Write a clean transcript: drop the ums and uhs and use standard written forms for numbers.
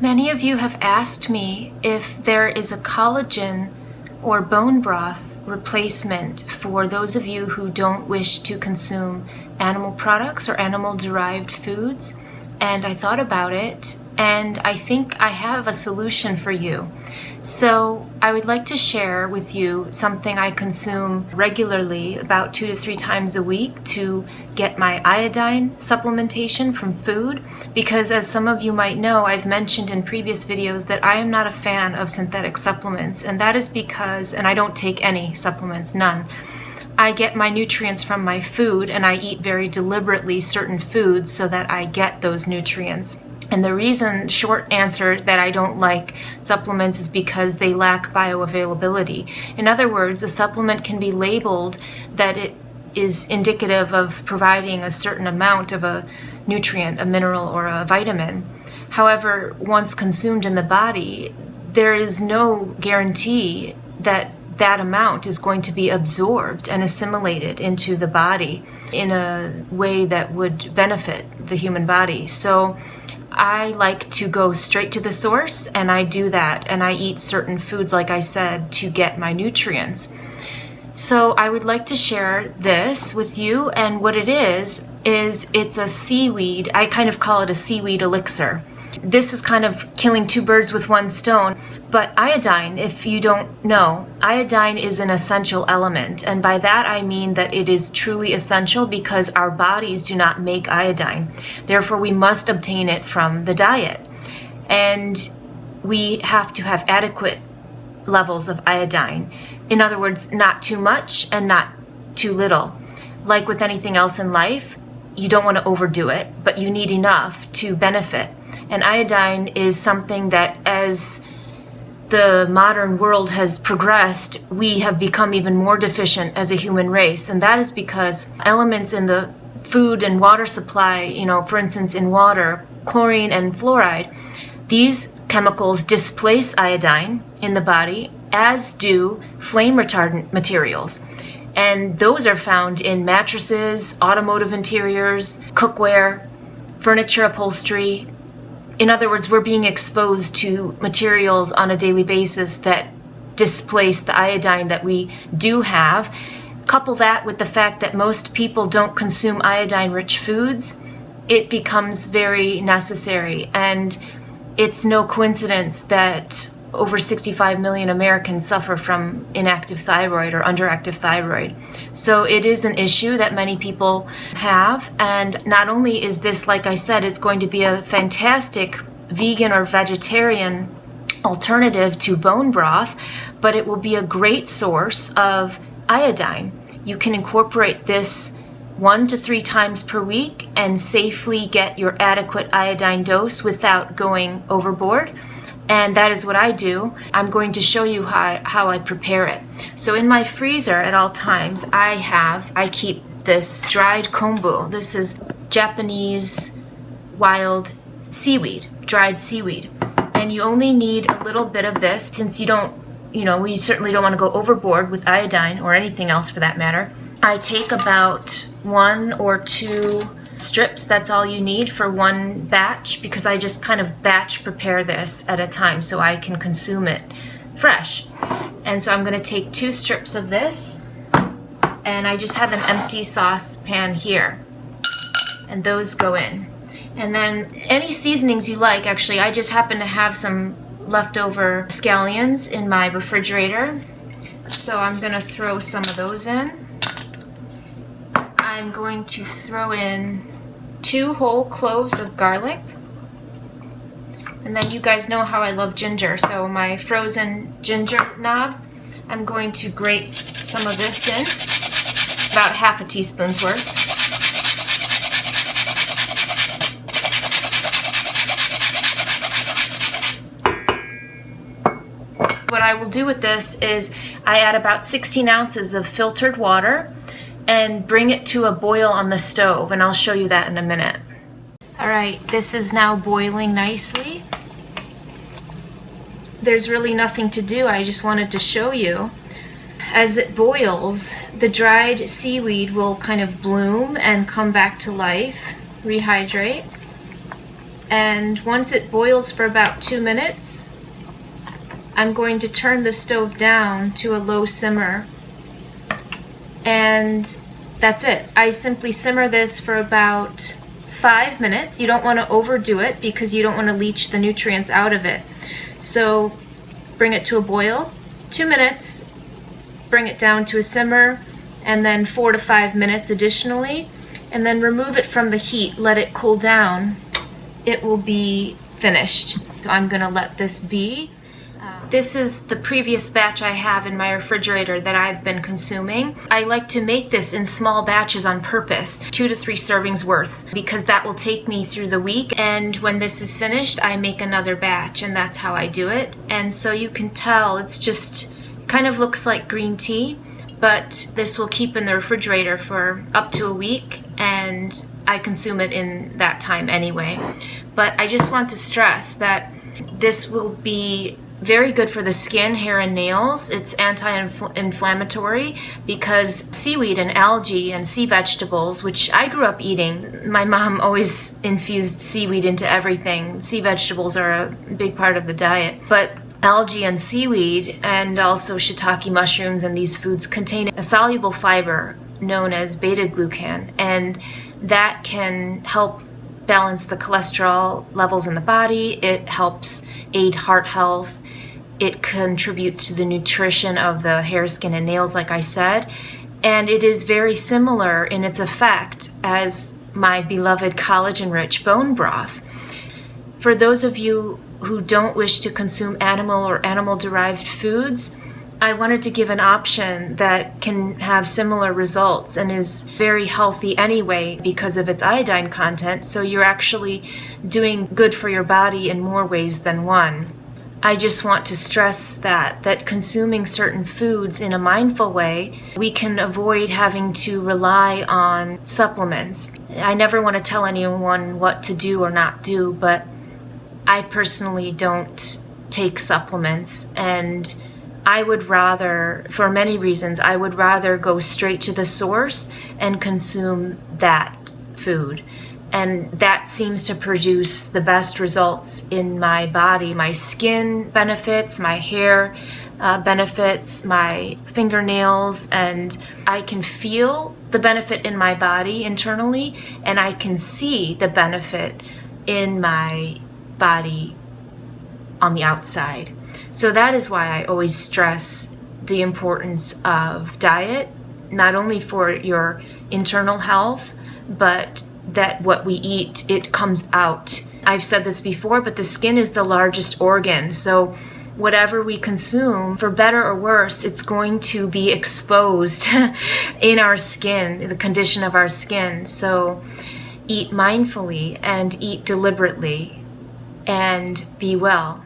Many of you have asked me if there is a collagen or bone broth replacement for those of you who don't wish to consume animal products or animal-derived foods, and I thought about it, and I think I have a solution for you. So I would like to share with you something I consume regularly, about 2 to 3 times a week, to get my iodine supplementation from food, because as some of you might know, I've mentioned in previous videos that I am not a fan of synthetic supplements, and that is because, and I don't take any supplements, none. I get my nutrients from my food, and I eat very deliberately certain foods so that I get those nutrients. And the reason, short answer, that I don't like supplements is because they lack bioavailability. In other words, a supplement can be labeled that it is indicative of providing a certain amount of a nutrient, a mineral, or a vitamin. However, once consumed in the body, there is no guarantee that that amount is going to be absorbed and assimilated into the body in a way that would benefit the human body. So I like to go straight to the source, and I do that, and I eat certain foods, like I said, to get my nutrients. So I would like to share this with you, and what it is it's a seaweed. I kind of call it a seaweed elixir. This is kind of killing 2 birds with 1 stone. But iodine, if you don't know, iodine is an essential element. And by that I mean that it is truly essential because our bodies do not make iodine. Therefore, we must obtain it from the diet. And we have to have adequate levels of iodine. In other words, not too much and not too little. Like with anything else in life, you don't want to overdo it, but you need enough to benefit. And iodine is something that, as the modern world has progressed, we have become even more deficient as a human race. And that is because elements in the food and water supply, for instance, in water, chlorine and fluoride, these chemicals displace iodine in the body, as do flame-retardant materials. And those are found in mattresses, automotive interiors, cookware, furniture upholstery. In other words, we're being exposed to materials on a daily basis that displace the iodine that we do have. Couple that with the fact that most people don't consume iodine-rich foods, it becomes very necessary. And it's no coincidence that over 65 million Americans suffer from inactive thyroid or underactive thyroid. So it is an issue that many people have. And not only is this, like I said, it's going to be a fantastic vegan or vegetarian alternative to bone broth, but it will be a great source of iodine. You can incorporate this 1 to 3 times per week and safely get your adequate iodine dose without going overboard. And that is what I do. I'm going to show you how I prepare it. So in my freezer at all times, I keep this dried kombu. This is Japanese wild seaweed, dried seaweed. And you only need a little bit of this, since you don't, we certainly don't want to go overboard with iodine or anything else for that matter. I take about 1 or 2 strips. That's all you need for 1 batch, because I just kind of batch prepare this at a time so I can consume it fresh. And so I'm going to take 2 strips of this, and I just have an empty saucepan here, and those go in. And then any seasonings you like. Actually, I just happen to have some leftover scallions in my refrigerator, so I'm going to throw some of those in. I'm going to throw in 2 whole cloves of garlic. And then you guys know how I love ginger, so my frozen ginger knob, I'm going to grate some of this in, about ½ a teaspoon's worth. What I will do with this is I add about 16 ounces of filtered water and bring it to a boil on the stove, and I'll show you that in a minute. All right, this is now boiling nicely. There's really nothing to do, I just wanted to show you. As it boils, the dried seaweed will kind of bloom and come back to life, rehydrate. And once it boils for about 2 minutes, I'm going to turn the stove down to a low simmer. And that's it. I simply simmer this for about 5 minutes. You don't want to overdo it because you don't want to leach the nutrients out of it. So bring it to a boil, 2 minutes, bring it down to a simmer, and then 4 to 5 minutes additionally, and then remove it from the heat, let it cool down. It will be finished. So I'm gonna let this be. This is the previous batch I have in my refrigerator that I've been consuming. I like to make this in small batches on purpose, 2 to 3 servings worth, because that will take me through the week. And when this is finished, I make another batch, and that's how I do it. And so you can tell it's just kind of looks like green tea, but this will keep in the refrigerator for up to a week, and I consume it in that time anyway. But I just want to stress that this will be very good for the skin, hair, and nails. It's anti-inflammatory because seaweed and algae and sea vegetables, which I grew up eating, my mom always infused seaweed into everything. Sea vegetables are a big part of the diet. But algae and seaweed and also shiitake mushrooms and these foods contain a soluble fiber known as beta-glucan, and that can help balance the cholesterol levels in the body. It helps aid heart health. It contributes to the nutrition of the hair, skin, and nails, like I said. And it is very similar in its effect as my beloved collagen-rich bone broth. For those of you who don't wish to consume animal or animal-derived foods, I wanted to give an option that can have similar results and is very healthy anyway because of its iodine content, so you're actually doing good for your body in more ways than one. I just want to stress that consuming certain foods in a mindful way, we can avoid having to rely on supplements. I never want to tell anyone what to do or not do, but I personally don't take supplements, and I would rather, for many reasons, I would rather go straight to the source and consume that food. And that seems to produce the best results in my body. My skin benefits, my hair benefits, my fingernails, and I can feel the benefit in my body internally, and I can see the benefit in my body on the outside. So that is why I always stress the importance of diet, not only for your internal health, but that what we eat, it comes out. I've said this before, but the skin is the largest organ. So whatever we consume, for better or worse, it's going to be exposed in our skin, the condition of our skin. So eat mindfully and eat deliberately and be well.